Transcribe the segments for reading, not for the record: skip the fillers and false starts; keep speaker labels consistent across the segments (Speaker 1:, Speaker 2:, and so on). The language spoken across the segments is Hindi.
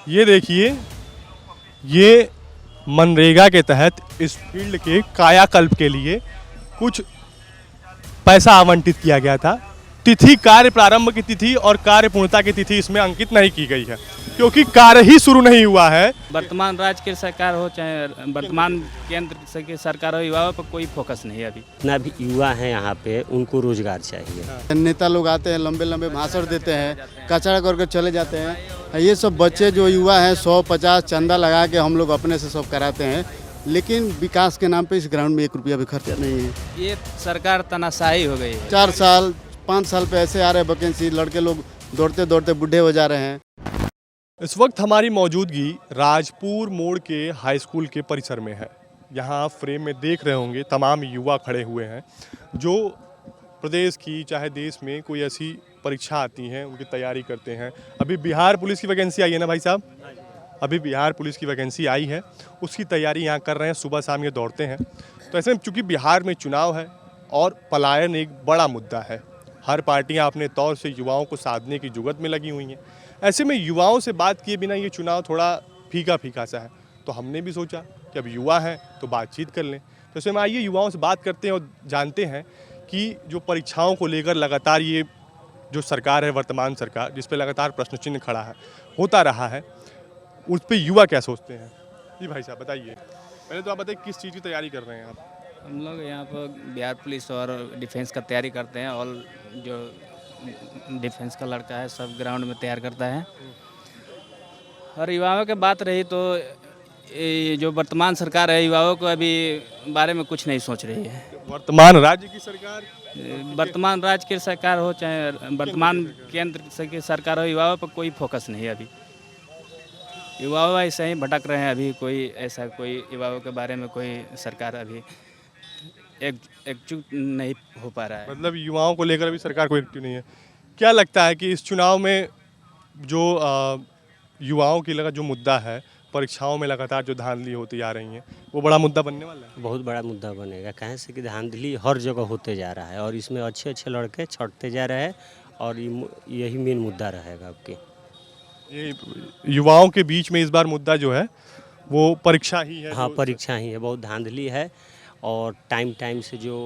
Speaker 1: ये देखिए, ये मनरेगा के तहत इस फील्ड के कायाकल्प के लिए कुछ पैसा आवंटित किया गया था। तिथि, कार्य प्रारंभ की तिथि और कार्य पूर्णता की तिथि इसमें अंकित नहीं की गई है, क्योंकि कार्य ही शुरू नहीं हुआ है।
Speaker 2: वर्तमान राज्य की सरकार हो चाहे वर्तमान केंद्र की सरकार हो, युवाओं पर कोई फोकस नहीं है अभी।
Speaker 3: जितना भी युवा हैं यहाँ पे उनको रोजगार चाहिए।
Speaker 4: नेता लोग आते हैं, लंबे लंबे भाषण देते हैं, कचरा करके चले जाते हैं। ये सब बच्चे जो युवा हैं 100-50 चंदा लगा के हम लोग अपने से सब कराते हैं, लेकिन विकास के नाम पे इस ग्राउंड में 1 रुपया भी खर्चा नहीं है।
Speaker 2: ये सरकार तनाशाही हो गई है।
Speaker 4: 4 साल 5 साल पे ऐसे आ रहे हैं वैकेंसी, लड़के लोग दौड़ते दौड़ते बूढ़े हो जा रहे हैं।
Speaker 1: इस वक्त हमारी मौजूदगी राजपुर मोड़ के हाई स्कूल के परिसर में है। यहाँ आप फ्रेम में देख रहे होंगे तमाम युवा खड़े हुए हैं जो प्रदेश की चाहे देश में कोई ऐसी परीक्षा आती हैं उनकी तैयारी करते हैं। अभी बिहार पुलिस की वैकेंसी आई है ना भाई साहब, अभी बिहार पुलिस की वैकेंसी आई है, उसकी तैयारी यहाँ कर रहे हैं, सुबह शाम ये दौड़ते हैं। तो ऐसे में चूँकि बिहार में चुनाव है और पलायन एक बड़ा मुद्दा है, हर पार्टियाँ अपने तौर से युवाओं को साधने की जुगत में लगी हुई हैं। ऐसे में युवाओं से बात किए बिना ये चुनाव थोड़ा फीका फीका सा है, तो हमने भी सोचा कि अब युवा हैं तो बातचीत कर लें। तो इसमें आइए युवाओं से बात करते हैं और जानते हैं कि जो परीक्षाओं को लेकर लगातार ये जो सरकार है, वर्तमान सरकार, जिस पे लगातार प्रश्न चिन्ह खड़ा है, होता रहा है, उस पर युवा क्या सोचते हैं। जी भाई साहब बताइए, पहले तो आप बताइए किस चीज़ की तैयारी कर रहे हैं आप।
Speaker 2: हम लोग यहाँ पर बिहार पुलिस और डिफेंस का तैयारी करते हैं, और जो डिफेंस का लड़का है सब ग्राउंड में तैयार करता है। और युवाओं की बात रही तो ये जो वर्तमान सरकार है युवाओं को अभी बारे में कुछ नहीं सोच रही है।
Speaker 1: वर्तमान राज्य की सरकार,
Speaker 2: वर्तमान राज्य की सरकार हो चाहे वर्तमान केंद्र की सरकार हो, युवाओं पर कोई फोकस नहीं है अभी। युवाओं ऐसे ही भटक रहे हैं अभी, कोई युवाओं के बारे में कोई सरकार अभी एकजुट नहीं हो पा रहा है।
Speaker 1: मतलब युवाओं को लेकर अभी सरकार कोई एक्टिव नहीं है। क्या लगता है कि इस चुनाव में जो युवाओं की लगा जो मुद्दा है, परीक्षाओं में लगातार जो धांधली होती आ रही हैं, वो बड़ा मुद्दा बनने वाला है।
Speaker 3: बहुत बड़ा मुद्दा बनेगा, कहें से कि धांधली हर जगह होते जा रहा है और इसमें अच्छे अच्छे लड़के छटते जा रहे हैं और यही मेन मुद्दा रहेगा आपके।
Speaker 1: ये युवाओं के बीच में इस बार मुद्दा जो है वो परीक्षा ही है।
Speaker 3: हाँ, परीक्षा ही है, बहुत धांधली है और टाइम से जो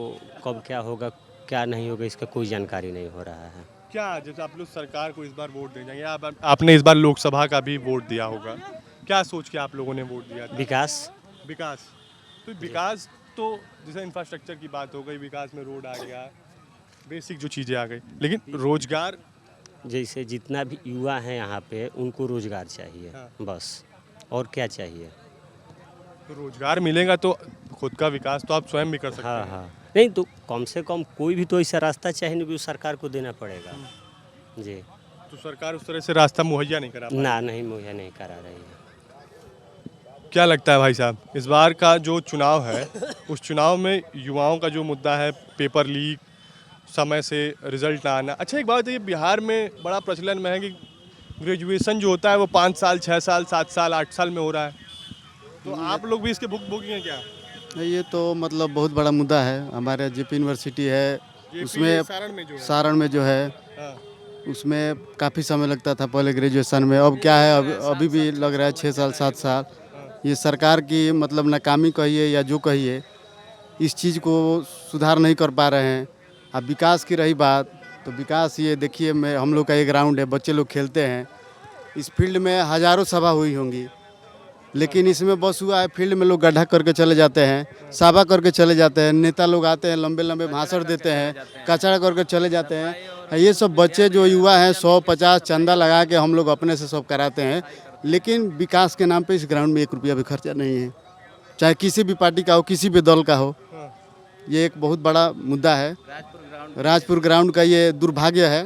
Speaker 3: कब क्या होगा क्या नहीं होगा इसका कोई जानकारी नहीं हो रहा है।
Speaker 1: क्या जैसे आप लोग सरकार को इस बार वोट दे जाएंगे, आपने इस बार लोकसभा का भी वोट दिया होगा, क्या सोच के आप लोगों ने वोट दिया था? विकास तो विकास तो जैसे इंफ्रास्ट्रक्चर की बात हो गई, विकास में रोड आ गया, बेसिक जो चीज़ें आ गई, लेकिन रोजगार
Speaker 3: जैसे जितना भी युवा हैं यहाँ पे उनको रोजगार चाहिए।
Speaker 1: हाँ।
Speaker 3: बस और क्या चाहिए।
Speaker 1: तो रोजगार मिलेगा तो खुद का विकास तो आप स्वयं भी कर सकते
Speaker 3: हाँ
Speaker 1: हैं।
Speaker 3: हाँ, नहीं तो कम से कम कोई भी तो ऐसा रास्ता चाहिए ना, भी उस सरकार को देना पड़ेगा जी।
Speaker 1: तो सरकार उस तरह से रास्ता मुहैया नहीं करा पा रही।
Speaker 3: ना, नहीं मुहैया नहीं करा रही है।
Speaker 1: क्या लगता है भाई साहब, इस बार का जो चुनाव है उस चुनाव में युवाओं का जो मुद्दा है, पेपर लीक, समय से रिजल्ट ना आना। अच्छा एक बात है, बिहार में बड़ा प्रचलन में है कि ग्रेजुएशन जो होता है वो 5 साल 6 साल 7 साल 8 साल में हो रहा है, तो आप लोग भी इसके भुगतान हैं क्या?
Speaker 4: ये तो मतलब बहुत बड़ा मुद्दा है। हमारे जेपी यूनिवर्सिटी है, उसमें सारण में जो है
Speaker 1: हाँ।
Speaker 4: उसमें काफ़ी समय लगता था पहले ग्रेजुएशन में। अब क्या है, अभी भी लग रहा है 6 साल 7 साल। ये सरकार की मतलब नाकामी कहिए या जो कहिए, इस चीज़ को सुधार नहीं कर पा रहे हैं। अब विकास की रही बात, तो विकास ये देखिए, हम लोग का ये ग्राउंड है, बच्चे लोग खेलते हैं, इस फील्ड में हज़ारों सभा हुई होंगी, लेकिन इसमें बस हुआ है फील्ड में लोग गड्ढा करके चले जाते हैं, सभा करके चले जाते हैं। नेता लोग आते हैं, लंबे लंबे भाषण देते हैं, कचरा करके चले जाते हैं। ये सब बच्चे जो युवा हैं 100-50 चंदा लगा के हम लोग अपने से सब कराते हैं, लेकिन विकास के नाम पे इस ग्राउंड में 1 रुपया भी खर्चा नहीं है, चाहे किसी भी पार्टी का हो, किसी भी दल का हो। ये एक बहुत बड़ा मुद्दा है। राजपुर ग्राउंड का ये दुर्भाग्य है,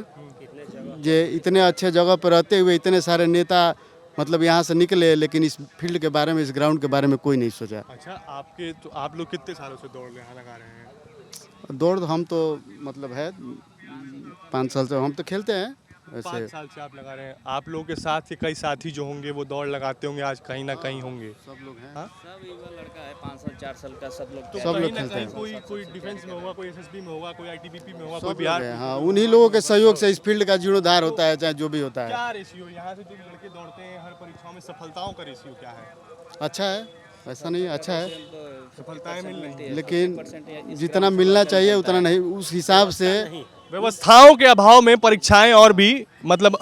Speaker 4: ये इतने अच्छे जगह पर रहते हुए इतने सारे नेता मतलब यहाँ से निकले, लेकिन इस फील्ड के बारे में, इस ग्राउंड के बारे में कोई नहीं सोचा।
Speaker 1: अच्छा आप लोग कितने सालों से दौड़ लगा रहे हैं?
Speaker 4: दौड़ हम तो मतलब है 5 साल से हम तो खेलते हैं, ऐसे
Speaker 1: 5 साल से आप लगा रहे हैं, आप लोगों के साथ के कई साथी जो होंगे वो दौड़ लगाते होंगे, आज कहीं ना कहीं होंगे।
Speaker 4: सब लोग हैं।
Speaker 1: हाँ?
Speaker 2: सब युवा लड़का है 5 साल 4 साल का सब लोग
Speaker 1: तो
Speaker 4: सब
Speaker 1: कहीं
Speaker 4: लोग
Speaker 1: ना
Speaker 4: खेलते
Speaker 1: कहीं
Speaker 4: हैं।
Speaker 1: कोई डिफेंस में होगा, कोई एसएसबी में होगा, कोई आईटीबीपी में होगा,
Speaker 4: सब
Speaker 1: कोई
Speaker 4: लोग
Speaker 1: बिहार।
Speaker 4: हैं, हाँ उन्हीं लोगों के सहयोग से इस फील्ड का जीर्णोद्धार होता है, चाहे जो भी होता है।
Speaker 1: क्या रेशियो यहाँ से जो लड़के दौड़ते हैं हर परीक्षाओं में, सफलताओं का रेशियो क्या है?
Speaker 4: अच्छा है, ऐसा नहीं, अच्छा है,
Speaker 1: सफलताएं मिल रही हैं।
Speaker 4: लेकिन जितना मिलना चाहिए उतना नहीं, उस हिसाब से
Speaker 1: व्यवस्थाओं के अभाव में परीक्षाएं और भी मतलब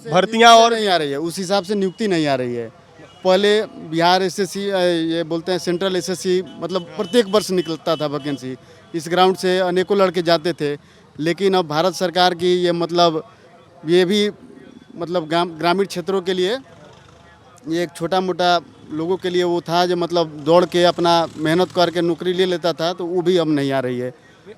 Speaker 1: भर्तियां और
Speaker 4: नहीं आ रही है, उस हिसाब से नियुक्ति नहीं आ रही है। पहले बिहार एसएससी, ये बोलते हैं सेंट्रल एसएससी, मतलब प्रत्येक वर्ष निकलता था वैकेंसी। इस ग्राउंड से अनेकों लड़के जाते थे, लेकिन अब भारत सरकार की ये मतलब ये भी मतलब ग्रामीण क्षेत्रों के लिए ये एक छोटा मोटा लोगों के लिए वो था जो मतलब दौड़ के अपना मेहनत करके नौकरी ले लेता था, तो वो भी अब नहीं आ रही है।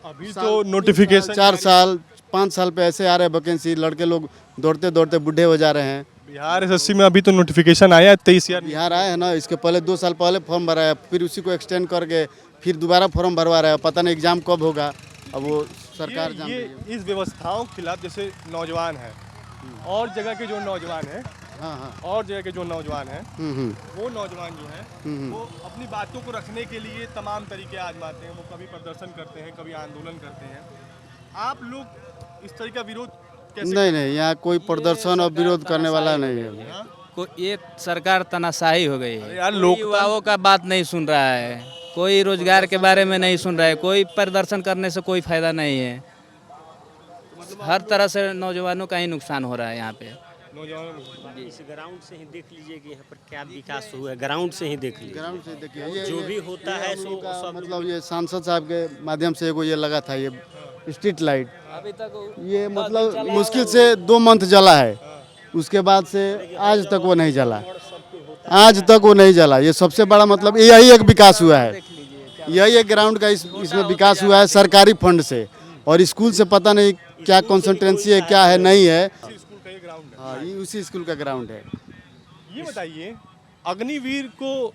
Speaker 1: अभी तो नोटिफिकेशन
Speaker 4: 4 साल 5 साल पे ऐसे आ रहे हैं वैकेंसी, लड़के लोग दौड़ते दौड़ते बूढ़े हो जा रहे हैं।
Speaker 1: बिहार एसएससी में अभी तो नोटिफिकेशन आया है 23,000।
Speaker 4: बिहार आए हैं ना, इसके पहले 2 साल पहले फॉर्म भरा है, फिर उसी को एक्सटेंड करके फिर दोबारा फॉर्म भरवा रहे हैं। पता नहीं एग्जाम कब होगा, अब वो सरकार जानती है।
Speaker 1: ये इस व्यवस्थाओं के खिलाफ जैसे नौजवान है और जगह के जो नौजवान है,
Speaker 4: हाँ हाँ,
Speaker 1: और जगह के जो नौजवान हैं,
Speaker 4: हम्म।
Speaker 1: वो नौजवान जो हैं वो अपनी बातों को रखने के लिए तमाम तरीके आजमाते हैं। वो कभी प्रदर्शन करते हैं, कभी आंदोलन करते हैं। आप लोग इस तरह का विरोध कैसे?
Speaker 4: नहीं, यहाँ कोई प्रदर्शन और विरोध करने वाला नहीं है।
Speaker 1: हाँ?
Speaker 2: ये सरकार तनाशाही हो गई
Speaker 1: अरे
Speaker 2: है।
Speaker 1: यार,
Speaker 2: कोई
Speaker 1: लोग
Speaker 2: युवाओं का बात नहीं सुन रहा है, कोई रोजगार के बारे में नहीं सुन रहा है, कोई प्रदर्शन करने से कोई फायदा नहीं है। हर तरह से नौजवानों का ही नुकसान हो रहा है यहाँ पे।
Speaker 1: नौजवानों
Speaker 3: इस ग्राउंड से ही देख लीजिए कि यहाँ पर क्या विकास हुआ है, ग्राउंड से ही देख लीजिए।
Speaker 4: ग्राउंड से देखिए, ये
Speaker 3: जो भी होता है
Speaker 4: हम लोग का
Speaker 3: सब
Speaker 4: मतलब ये सांसद साहब के माध्यम से एगो ये लगा था, ये स्ट्रीट लाइट,
Speaker 2: अभी तक
Speaker 4: ये मतलब मुश्किल से 2 मंथ जला है, उसके बाद से आज तक वो नहीं जला, आज तक वो नहीं जला। ये सबसे बड़ा मतलब यही एक विकास हुआ है, यही एक ग्राउंड का इसमें विकास हुआ है सरकारी फंड से, और स्कूल से पता नहीं क्या कॉन्सेंट्रेंसी है, क्या है नहीं है।
Speaker 1: स्कूल का ये ग्राउंड है।
Speaker 4: हाँ, ये उसी स्कूल का ग्राउंड है।
Speaker 1: ये बताइए, अग्निवीर को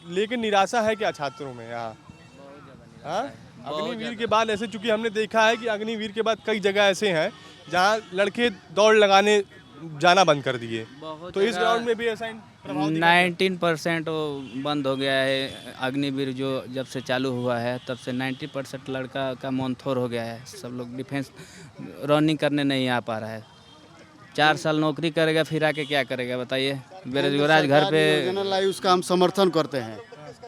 Speaker 1: लेकर निराशा है क्या छात्रों में यहाँ? हाँ? अग्निवीर के बाद ऐसे, चूंकि हमने देखा है कि अग्निवीर के बाद कई जगह ऐसे हैं जहाँ लड़के दौड़ लगाने जाना बंद कर दिए, तो इस ग्राउंड में भी ऐसा प्रभाव दिखा?
Speaker 2: 19% वो बंद हो गया है। अग्निवीर जो जब से चालू हुआ है तब से 90% लड़का का मन थोर हो गया है। सब लोग डिफेंस रनिंग करने नहीं आ पा रहा है। 4 साल नौकरी करेगा, फिर आके क्या करेगा बताइए? बेरोजगार घर पे
Speaker 4: योजना लाई, उसका हम समर्थन करते हैं,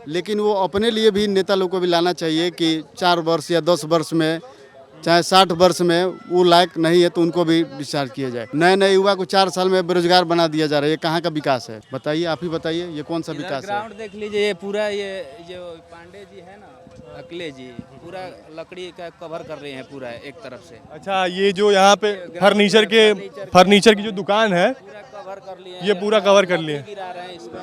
Speaker 4: लेकिन वो अपने लिए भी नेता लोग को भी लाना चाहिए कि 4 वर्ष या 10 वर्ष में, चाहे 60 वर्ष में वो लायक नहीं है तो उनको भी डिस्चार्ज किया जाए। नए नए युवा को 4 साल में बेरोजगार बना दिया जा रहा है। ये कहाँ का विकास है बताइए? आप ही बताइए, ये कौन सा विकास है?
Speaker 2: ग्राउंड देख लीजिए, ये पूरा ये जो पांडे जी है ना, अखिलेश जी, पूरा लकड़ी का कवर कर रहे हैं पूरा एक तरफ से।
Speaker 1: अच्छा, ये जो यहाँ पे फर्नीचर की जो दुकान है,
Speaker 2: पूरा कवर कर लिए हैं।
Speaker 1: ये पूरा कवर कर लिए।
Speaker 2: गिरा रहे हैं इसमें।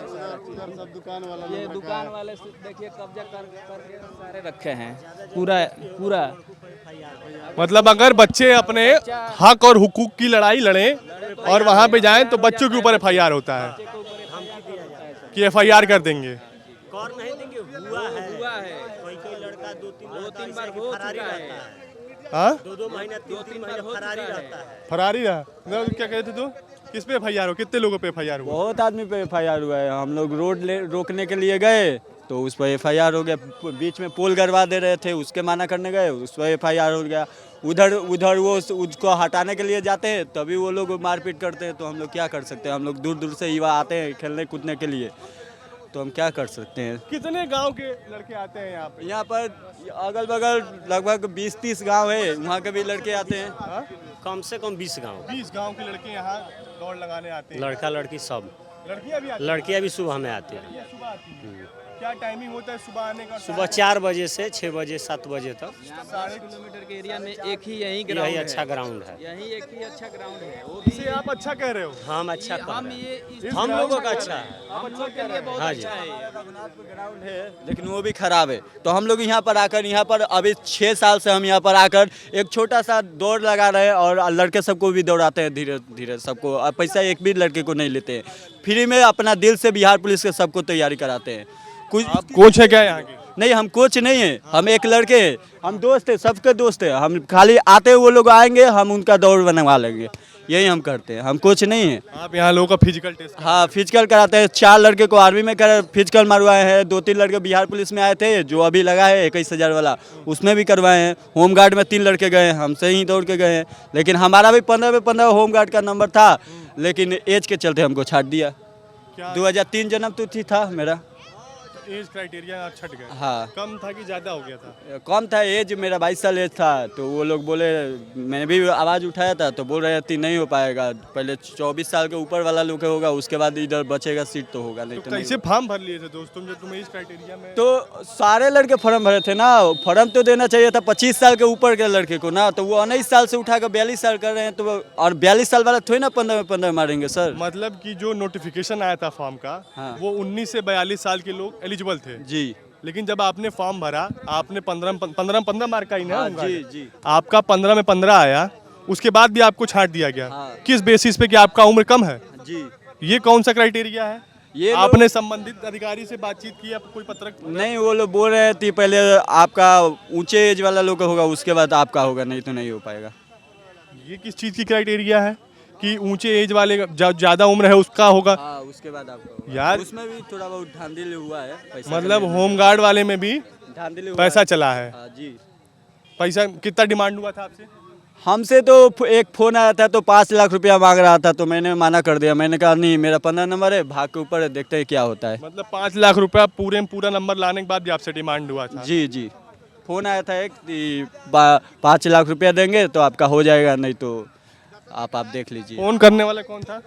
Speaker 4: सब दुकान वाला
Speaker 2: ये दुकान वाले से देखिए कब्जा करके सारे रखे हैं पूरा।
Speaker 1: मतलब अगर बच्चे अपने हक और हुकूक की लड़ाई लड़ें और वहाँ पे जाएं तो बच्चों के ऊपर एफआईआर होता है कि एफआईआर कर देंगे।
Speaker 3: और नहीं देंगे, हुआ है। कोई लड़का 2-3 बार हो चुका है।
Speaker 1: हाँ,
Speaker 3: 2 महीना 3 महीना फरारी रहता है।
Speaker 1: फरारी रहा। क्या कहते तो किस पे एफआईआर हो? कितने लोगों पे एफआईआर हुआ?
Speaker 5: बहुत आदमी पे एफआईआर हुआ है। हम लोग रोकने के लिए गए तो उस पर एफआईआर हो गया। बीच में पोल गड़वा दे रहे थे, उसके माना करने गए, उस पर एफआईआर हो गया। उधर वो उसको हटाने के लिए जाते हैं तभी वो लोग मारपीट करते हैं। तो हम लोग क्या कर सकते हैं? हम लोग दूर दूर से युवा आते हैं खेलने कूदने के लिए, तो हम क्या कर सकते हैं?
Speaker 1: कितने गांव के लड़के आते हैं यहाँ पे?
Speaker 5: यहाँ पर अगल बगल लगभग 20-30 गांव है, वहाँ के भी लड़के आते हैं।
Speaker 3: कम से कम 20 गाँव,
Speaker 1: 20 गांव के लड़के यहाँ दौड़ लगाने आते हैं।
Speaker 3: लड़का लड़की सब।
Speaker 1: लड़कियाँ भी आती हैं?
Speaker 3: लड़कियाँ भी सुबह में आती हैं।
Speaker 1: लड़कियाँ सुबह आती हैं। क्या टाइमिंग होता है सुबह आने का?
Speaker 3: सुबह 4 बजे से 6 बजे 7 बजे तक।
Speaker 2: 5 किलोमीटर के एरिया में एक ही यही
Speaker 3: यही
Speaker 2: ग्राउंड है।
Speaker 3: अच्छा ग्राउंड है।
Speaker 2: यही एक ही अच्छा ग्राउंड है। वो भी
Speaker 1: इसे आप अच्छा कह रहे हो?
Speaker 3: हम अच्छा कर
Speaker 2: हम
Speaker 3: रहे हैं।
Speaker 2: ये
Speaker 3: हम लोगों का अच्छा है।
Speaker 2: हम लोग के लिए बहुत
Speaker 3: हाँ जी।
Speaker 2: अच्छा है।
Speaker 5: ग्राउंड है लेकिन वो भी खराब है। तो हम लोग यहाँ पर अभी 6 साल से हम यहाँ पर आकर एक छोटा सा दौड़ लगा रहे हैं और लड़के सबको भी दौड़ाते हैं धीरे धीरे सबको। और पैसा एक भी लड़के को नहीं लेते हैं, फ्री में अपना दिल से बिहार पुलिस के सबको तैयारी कराते हैं। कुछ
Speaker 1: कोच है क्या यहाँ के?
Speaker 5: नहीं, हम कोच नहीं है, हम एक लड़के हैं, हम दोस्त हैं, सबके दोस्त हैं। हम खाली आते वो लोग आएंगे, हम उनका दौड़ बनवा लेंगे, यही हम करते हैं। हम कोच नहीं है।
Speaker 1: आप यहाँ लोगों का फिजिकल टेस्ट
Speaker 5: हाँ, फिजिकल कराते हैं। 4 लड़के को आर्मी में फिजिकल मरवाए हैं, 2-3 लड़के बिहार पुलिस में आए थे, जो अभी लगा है 21,000 वाला, उसमें भी करवाए हैं। होमगार्ड में 3 लड़के गए हैं, हमसे ही दौड़ के गए हैं। लेकिन हमारा भी 15 में 15 होमगार्ड का नंबर था, लेकिन एज के चलते हमको छाट दिया।
Speaker 1: क्या
Speaker 5: 2003 जन्म तिथि था मेरा।
Speaker 1: एज क्राइटेरिया आप छट गए?
Speaker 5: हाँ,
Speaker 1: कम था कि ज़्यादा हो गया था?
Speaker 5: कम था एज, मेरा 22 साल एज था। तो वो लोग बोले, मैंने भी आवाज़ उठाया था, तो बोल रहे थे नहीं हो पाएगा, पहले 24 साल के ऊपर वाला लोग होगा, उसके बाद इधर बचेगा सीट तो होगा, नहीं
Speaker 1: तो
Speaker 5: तो नहीं
Speaker 1: कैसे फॉर्म भर लिए थे दोस्तों जो तुम्हें इस क्राइटेरिया में?
Speaker 5: तो सारे लड़के फॉर्म भरे थे ना, फॉर्म तो देना चाहिए था 25 साल के ऊपर के लड़के को ना, तो वो 19 साल से उठाकर 42 साल कर रहे हैं, तो और 42 साल वाला थोड़ी ना 15 में 15 मारेंगे सर।
Speaker 1: मतलब कि जो नोटिफिकेशन आया था फॉर्म का,
Speaker 5: हाँ।
Speaker 1: वो 19 से 42 साल के लोग एलिजिबल थे।
Speaker 5: जी
Speaker 1: लेकिन जब आपने फॉर्म भरा, आपने 15 मार्क का ही ना?
Speaker 5: हाँ,
Speaker 1: होगा।
Speaker 5: जी जी।
Speaker 1: आपका 15 में 15 आया, उसके बाद भी आपको छांट दिया गया।
Speaker 5: हाँ।
Speaker 1: किस बेसिस पे कि आपका उम्र कम है?
Speaker 5: जी,
Speaker 1: ये कौन सा क्राइटेरिया है?
Speaker 5: ये
Speaker 1: आपने संबंधित अधिकारी से बातचीत की, आप कोई पत्रक?
Speaker 5: नहीं, वो लोग बोल रहे थे पहले आपका ऊंचे एज वाला लोग होगा, उसके बाद आपका होगा, नहीं तो नहीं हो पाएगा।
Speaker 1: ये किस चीज़ की क्राइटेरिया है कि ऊंचे एज वाले ज़्यादा उम्र है उसका होगा?
Speaker 5: हाँ, उसके बाद आपका होगा।
Speaker 1: यार,
Speaker 5: उसमें भी थोड़ा बहुत धांधली हुआ है, पैसा
Speaker 1: मतलब
Speaker 5: चलने में
Speaker 1: होमगार्ड वाले में भी
Speaker 5: धांधली हुआ
Speaker 1: पैसा
Speaker 5: है।
Speaker 1: चला है?
Speaker 5: हाँ, जी।
Speaker 1: पैसा कितना डिमांड हुआ था आपसे?
Speaker 5: हमसे तो एक फ़ोन आया था, तो 5 लाख रुपया मांग रहा था, तो मैंने मना कर दिया। मैंने कहा नहीं, मेरा 15 नंबर है, भाग के ऊपर है, देखते हैं क्या होता है।
Speaker 1: मतलब 5 लाख रुपया पूरा नंबर लाने के बाद भी आपसे डिमांड हुआ था?
Speaker 5: जी जी, फ़ोन आया था एक कि 5 लाख रुपया देंगे तो आपका हो जाएगा, नहीं तो आप देख लीजिए।
Speaker 1: फोन करने वाला कौन था?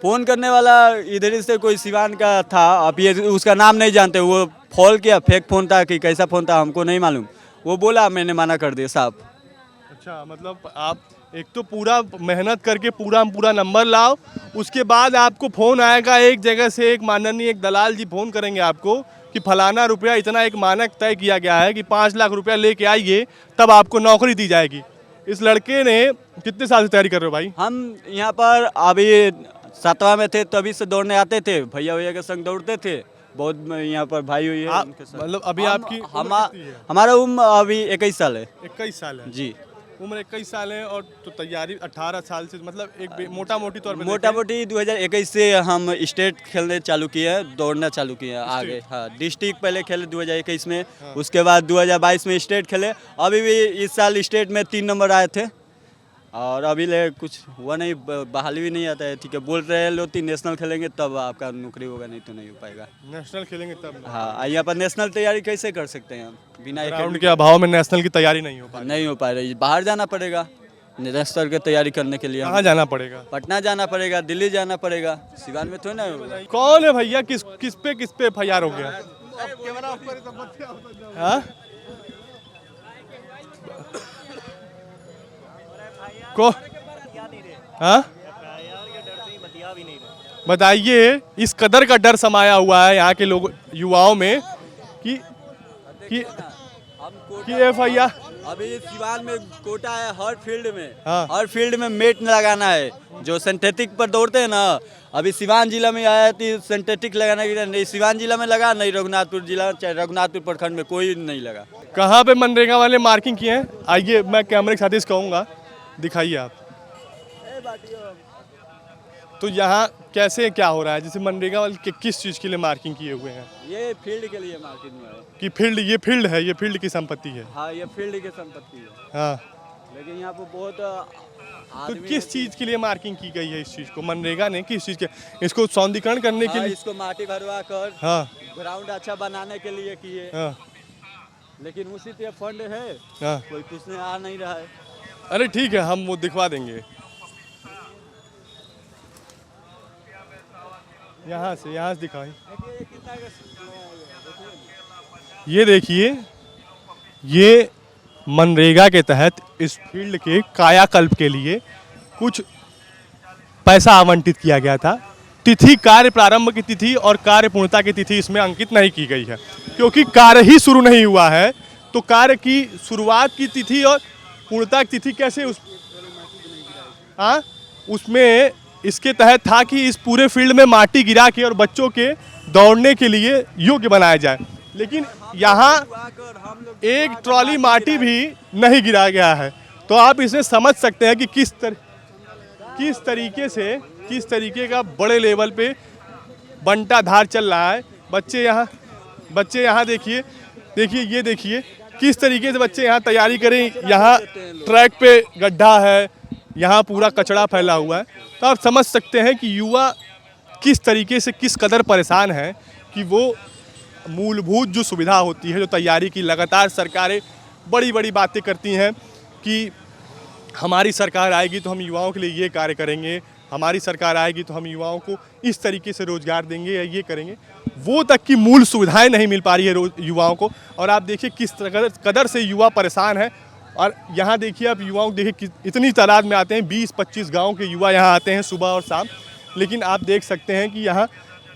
Speaker 5: फ़ोन करने वाला इधर ही से कोई सिवान का था, आप ये उसका नाम नहीं जानते। वो फॉल किया, फेक फ़ोन था कि कैसा फ़ोन था हमको नहीं मालूम। वो बोला, मैंने मना कर दिया साहब।
Speaker 1: अच्छा, मतलब आप एक तो पूरा मेहनत करके पूरा नंबर लाओ, उसके बाद आपको फ़ोन आएगा एक जगह से, एक माननीय एक दलाल जी फ़ोन करेंगे आपको कि फलाना रुपया इतना, एक मानक तय किया गया है कि 5 लाख रुपया लेके आइए तब आपको नौकरी दी जाएगी। इस लड़के ने कितने साल से तैयारी कर रहे हो भाई?
Speaker 5: हम यहाँ पर अभी 7वां में थे, तभी से दौड़ने आते थे, भैया के संग दौड़ते थे। बहुत यहाँ पर भाई हुई है उनके साथ।
Speaker 1: मतलब अभी आपकी उम्र कितनी है?
Speaker 5: हमारा उम्र अभी 21 साल है।
Speaker 1: 21 साल है
Speaker 5: जी,
Speaker 1: उम्र 21 साल है, और तो तैयारी 18 साल से, मतलब एक मोटा मोटी तौर पे
Speaker 5: मोटा मोटी 2021 से हम स्टेट खेलने चालू किए हैं, दौड़ना चालू किए हैं आगे। हाँ, डिस्ट्रिक्ट पहले खेले 2021 में, उसके बाद 2022 में स्टेट खेले। अभी भी इस साल स्टेट में 3 नंबर आए थे, और अभी ले कुछ हुआ नहीं, बहाली भी नहीं आता है। ठीक है, बोल रहे हैं लोग 3 नेशनल खेलेंगे तब आपका नौकरी होगा, नहीं तो नहीं हो पाएगा।
Speaker 1: नेशनल खेलेंगे तब?
Speaker 5: हाँ, यहाँ पर नेशनल तैयारी कैसे कर सकते हैं हम बिना
Speaker 1: ग्राउंड के अभाव में नेशनल की तैयारी नहीं हो पा रही।
Speaker 5: नहीं हो पा रही। बाहर जाना पड़ेगा नेशनल की तैयारी करने के लिए।
Speaker 1: कहाँ जाना पड़ेगा?
Speaker 5: पटना जाना पड़ेगा, दिल्ली जाना पड़ेगा, सिवान में थोड़ी ना होगा।
Speaker 1: कौन है भैया? किस किस पे FIR हो गया? हाँ? को हाँ? बताइए, इस कदर का डर समाया हुआ है यहाँ के लोग, युवाओं में कि FIR।
Speaker 5: अभी सिवान में कोटा है हर फील्ड में।
Speaker 1: हाँ।
Speaker 5: हर फील्ड में मेट लगाना है, जो सिंथेटिक पर दौड़ते हैं ना। अभी सिवान जिला में आया थी सिंथेटिक लगाने के लिए, नहीं सिवान जिला में लगा, नहीं रघुनाथपुर जिला, चाहे रघुनाथपुर प्रखंड में कोई नहीं लगा।
Speaker 1: कहाँ पे मनरेगा वाले मार्किंग किए हैं? आइए, मैं कैमरे के साथ ही कहूँगा, दिखाइए आप। तो यहाँ कैसे क्या हो रहा है? जैसे मनरेगा वाले किस चीज़ के लिए मार्किंग किए हुए हैं?
Speaker 5: ये फील्ड के लिए मार्केट में है
Speaker 1: कि ये फील्ड की संपत्ति है?
Speaker 5: हाँ, ये फील्ड की संपत्ति है।
Speaker 1: हाँ,
Speaker 5: लेकिन यहाँ पर बहुत
Speaker 1: तो
Speaker 5: आदमी
Speaker 1: किस चीज़ के लिए मार्किंग की गई है इस चीज़ को? मनरेगा ने किस चीज़ के, इसको सौंदर्यीकरण करने के
Speaker 5: हाँ,
Speaker 1: लिए?
Speaker 5: इसको माटी भरवा कर
Speaker 1: हाँ
Speaker 5: ग्राउंड अच्छा बनाने के लिए किए।
Speaker 1: हाँ
Speaker 5: लेकिन उसी पे फंड है,
Speaker 1: हाँ।
Speaker 5: कोई पूछने आ नहीं रहा है।
Speaker 1: अरे ठीक है, हम वो दिखवा देंगे। यहाँ से दिखाएं। ये देखिए, ये मनरेगा के तहत इस फील्ड के कायाकल्प के लिए कुछ पैसा आवंटित किया गया था। तिथि, कार्य प्रारंभ की तिथि और कार्य पूर्णता की तिथि इसमें अंकित नहीं की गई है, क्योंकि कार्य ही शुरू नहीं हुआ है। तो कार्य की शुरुआत की तिथि और पूर्णता की तिथि कैसे उसमें इसके तहत था कि इस पूरे फील्ड में माटी गिरा के और बच्चों के दौड़ने के लिए योग्य बनाया जाए। लेकिन यहाँ एक ट्रॉली माटी भी नहीं गिरा गया है। तो आप इसमें समझ सकते हैं कि किस तरीके का बड़े लेवल पे बंटा धार चल रहा है। बच्चे यहाँ देखिए ये देखिए किस तरीके से बच्चे यहाँ तैयारी करें। यहाँ ट्रैक पे गड्ढा है, यहाँ पूरा कचरा फैला हुआ है। तो आप समझ सकते हैं कि युवा किस तरीके से किस कदर परेशान है कि वो मूलभूत जो सुविधा होती है, जो तैयारी की लगातार सरकारें बड़ी बड़ी बातें करती हैं कि हमारी सरकार आएगी तो हम युवाओं के लिए ये कार्य करेंगे, हमारी सरकार आएगी तो हम युवाओं को इस तरीके से रोज़गार देंगे या ये करेंगे, वो तक की मूल सुविधाएं नहीं मिल पा रही है युवाओं को। और आप देखिए किस कदर से युवा परेशान है। और यहाँ देखिए आप युवाओं को देखिए इतनी तादाद में आते हैं, 20-25 गाँव के युवा यहाँ आते हैं सुबह और शाम। लेकिन आप देख सकते हैं कि यहाँ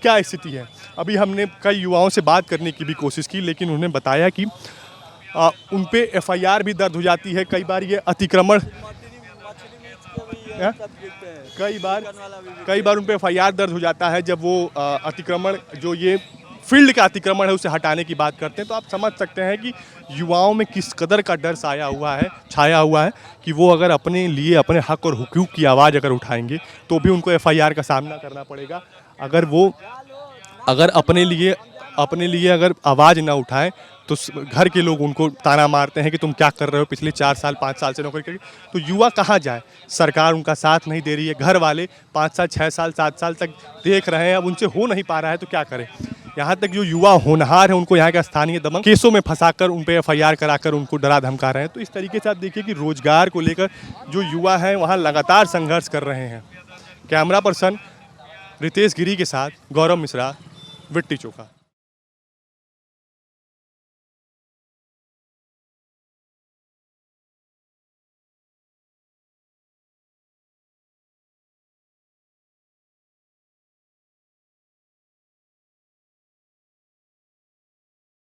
Speaker 1: क्या स्थिति है। अभी हमने कई युवाओं से बात करने की भी कोशिश की, लेकिन उन्होंने बताया कि उन पे FIR भी दर्ज हो जाती है। कई बार ये अतिक्रमण कई बार उन पे FIR दर्ज हो जाता है जब वो अतिक्रमण जो ये फील्ड का अतिक्रमण है उसे हटाने की बात करते हैं। तो आप समझ सकते हैं कि युवाओं में किस कदर का डर छाया हुआ है कि वो अगर अपने लिए अपने हक और हुकूक की आवाज़ अगर उठाएंगे तो भी उनको FIR का सामना करना पड़ेगा। अगर अपने लिए अगर आवाज़ ना उठाएं तो घर के लोग उनको ताना मारते हैं कि तुम क्या कर रहे हो, पिछले 4 साल 5 साल से नौकरी करके। तो युवा कहाँ जाए, सरकार उनका साथ नहीं दे रही है, घर वाले 5 साल 6 साल 7 साल तक देख रहे हैं, अब उनसे हो नहीं पा रहा है तो क्या करें। यहाँ तक जो युवा होनहार है उनको यहाँ के स्थानीय दबंग केसों में फंसाकर उन पे FIR कराकर उनको डरा धमका रहे हैं। तो इस तरीके से आप देखिए कि रोजगार को लेकर जो युवा हैं वहाँ लगातार संघर्ष कर रहे हैं। कैमरा पर्सन रितेश गिरी के साथ गौरव मिश्रा, विट्टी चोखा।